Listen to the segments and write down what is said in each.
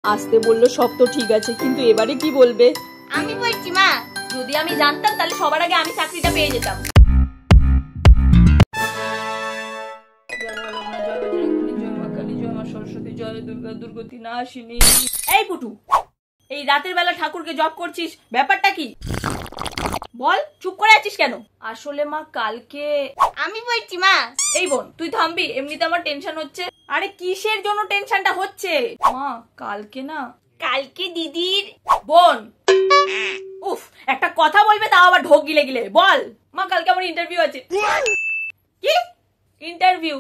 আসতে বললো সব তো ঠিক আছে, কিন্তু এবারে কি বলবে? আমি বলছি মা, যদি আমি জানতাম তাহলে সবার আগে আমি চাকরিটা পেয়ে যেতাম। সরস্বতী জয় দুর্গা দুর্গতি না আসিনি। এই পুটু, এই রাতের বেলা ঠাকুরকে জপ করছিস, ব্যাপারটা কি বল? চুপ করে আছিস কেন? আসলে মা কালকে আমি বলছি মা। এই বোন তুই থামবি, এমনিতে আমার টেনশন হচ্ছে। আরে কিসের জন্য টেনশনটা হচ্ছে মা? কালকে না, কালকে দিদির বোন। উফ, একটা কথা বলবে তাও আবার ঢোক গিলে গিলে। বল মা, কালকে আমার ইন্টারভিউ আছে। কি ইন্টারভিউ?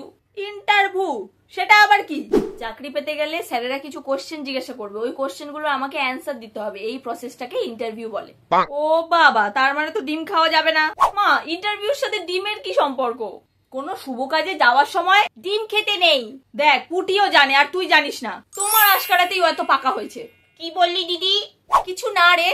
ইন্টারভিউ সেটা আবার কি? চাকরি পেতে গেলে স্যারেরা কিছু কোশ্চেন জিজ্ঞাসা করবে, ওই কোশ্চেন গুলো আমাকে অ্যান্সার দিতে হবে। এই প্রসেসটাকে ইন্টারভিউ বলে। ও বাবা, তার মানে তো ডিম খাওয়া যাবে না। মা, ইন্টারভিউর সাথে ডিমের কি সম্পর্ক? কোনো শুভ কাজে যাওয়ার সময় ডিম খেতে নেই। দেখ, পুটিও জানে আর তুই জানিস না। তোমার আশকারাতেই এত পাকা হয়েছে। কি বললি দিদি? কিছু না রে।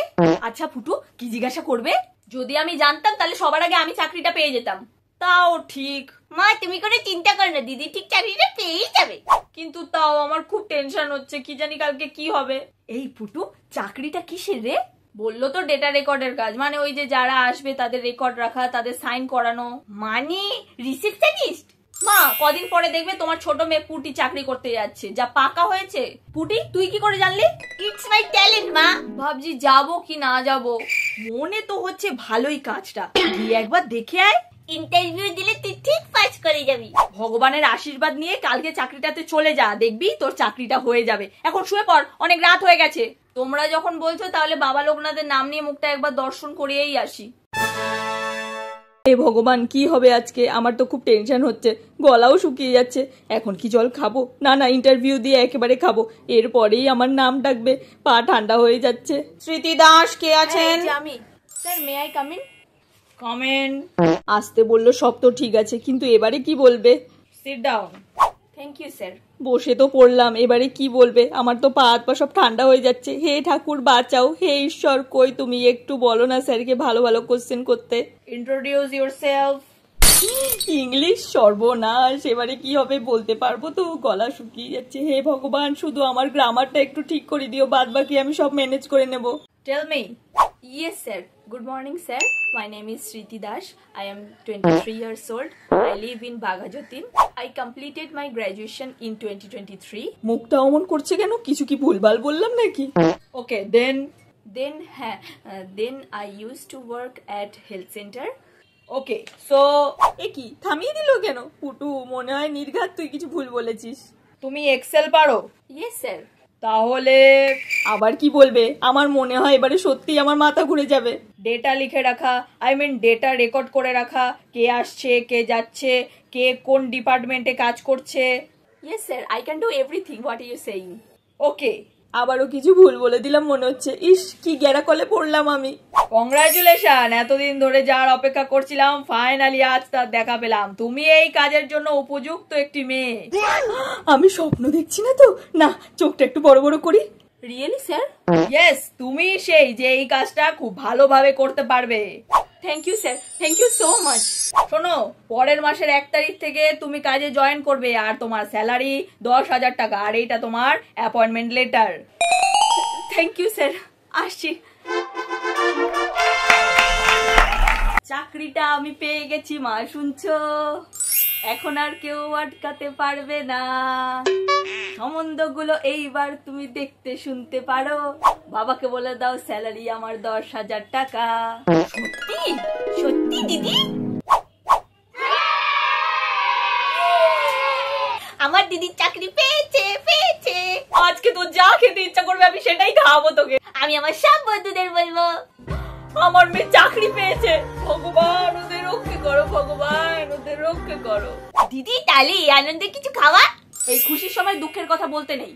আচ্ছা ফুটু, কি জিজ্ঞাসা করবে? যদি আমি জানতাম তাহলে সবার আগে আমি চাকরিটা পেয়ে যেতাম। তাও ঠিক মা, তুমি কোনো চিন্তা করো না, দিদি ঠিক চাকরিটা পেয়েই যাবে। কিন্তু তাও আমার খুব টেনশন হচ্ছে, কি জানি কালকে কি হবে। এই ফুটু, চাকরিটা কিসের রে? বললো তো ডেটা রেকর্ডের কাজ, মানে ওই যে যারা আসবে তাদের রেকর্ড রাখা, তাদের সাইন করানো, মানে রিসেপশনিস্ট। মা, কদিন পরে দেখবে তোমার ছোট মেয়ে পুটি চাকরি করতে যাচ্ছে, যা পাকা হয়েছে। পুটি, তুই কি করে জানলি? ইটস মাই ট্যালেন্ট মা। ভাবছি যাবো কি না যাবো, মনে তো হচ্ছে ভালোই কাজটা, গিয়ে একবার দেখে আয়। ইন্টারভিউ দিলে তুই ঠিক পাস করে যাবি। ভগবানের আশীর্বাদ নিয়ে কালকে চাকরিটাতে চলে যা, দেখবি তোর চাকরিটা হয়ে যাবে। এখন শুয়ে পড়, অনেক রাত হয়ে গেছে। তোমরা যখন বলছো তাহলে বাবা লোকনাথের নাম নিয়ে মুখটা একবার দর্শন করিয়েই আসি। হে ভগবান, কি হবে আজকে? আমার তো খুব টেনশন হচ্ছে, গলাও শুকিয়ে যাচ্ছে। এখন কি জল খাবো? না না, ইন্টারভিউ দিয়ে একেবারে খাবো, এরপরেই আমার নাম ডাকবে। পা ঠান্ডা হয়ে যাচ্ছে। স্মৃতি দাস, কে আছেন? আমি। Sir, may I come in? Comment. আসতে বললো সব তো ঠিক আছে, কিন্তু এবারে কি বলবে? Sit down. Thank you sir. বসে তো পড়লাম, এবারে কি বলবে? আমার তো পা হাত পা সব ঠান্ডা হয়ে যাচ্ছে। হে ঠাকুর বাঁচাও, হে ঈশ্বর, কই তুমি? একটু বলো না স্যারকে ভালো ভালো কোশ্চেন করতে। Introduce yourself. ইংলিশ, সর্বনাশ, এবারে কি হবে বলতে পারবো তো? গলা শুকিয়ে যাচ্ছে। হে ভগবান, শুধু আমার গ্রামারটা একটু ঠিক করে দিও, বাদ বাকি আমি সব ম্যানেজ করে নেব। Tell me. Yes, sir. Good morning, sir. My name is Shriti Dash. I am 23 years old. I live in Bagajotin. I completed my graduation in 2023. মুখটা অমন করছে কেন? কিছু কি ভুলভাল বললাম নাকি? Okay, then I used to work at health center. Okay, so এ কি থামিয়ে দিল কেন? পুটু, মনে হয় নির্ঘাত তুই কিছু ভুল বলেছিস। তুমি এক্সেল পারো? Yes, sir. তাহলে আবার কি বলবে? আমার মনে হয় এবারে সত্যি আমার মাথা ঘুরে যাবে। ডেটা লিখে রাখা, ডেটা রেকর্ড করে রাখা, কে আসছে কে যাচ্ছে, কে কোন ডিপার্টমেন্টে কাজ করছে। Yes, sir. I can do everything. What are you saying? ওকে, আবারও কিছু ভুল বলে দিলাম মনে হচ্ছে। ইস, কি গ্যারা কলে পড়লাম আমি। কংগ্রাচুলেশন, এতদিন ধরে যার অপেক্ষা করছিলাম, ফাইনালি আজ তার দেখা পেলাম। তুমি এই কাজের জন্য উপযুক্ত একটি মেয়ে। আমি স্বপ্ন দেখছি না তো? না, চোখটা একটু বড় বড় করি। Really sir? ইয়েস, তুমি সেই যে এই কাজটা খুব ভালোভাবে করতে পারবে। Thank you sir, thank you so much. শোনো, পরের মাসের 1 তারিখ থেকে তুমি কাজে জয়েন করবে, আর তোমার স্যালারি 10,000 টাকা, আর এইটা তোমার appointment letter. Thank you sir, আসছি। চাকরিটা আমি পেয়ে গেছি মা, শুনছো? এখন আর কেউ আটকাতে পারবে না। সম্বন্ধগুলো এইবার তুমি দেখতে শুনতে পারো। বাবাকে বলে দাও স্যালারি আমার 10,000 টাকা। সত্যি সত্যি দিদি? আমার দিদি চাকরি পেয়েছে পেয়েছে। আজকে তো যা খেতে ইচ্ছা করবে আমি সেটাই খাওয়াবো তোকে। আমি আমার সব বন্ধুদের বলবো আমার মেয়ে চাকরি পেয়েছে। ভগবান ওদের রক্ষে করো, ভগবান ওদের রক্ষে করো। দিদি, তাহলে এই আনন্দে কিছু খাওয়া। এই খুশির সময় দুঃখের কথা বলতে নেই।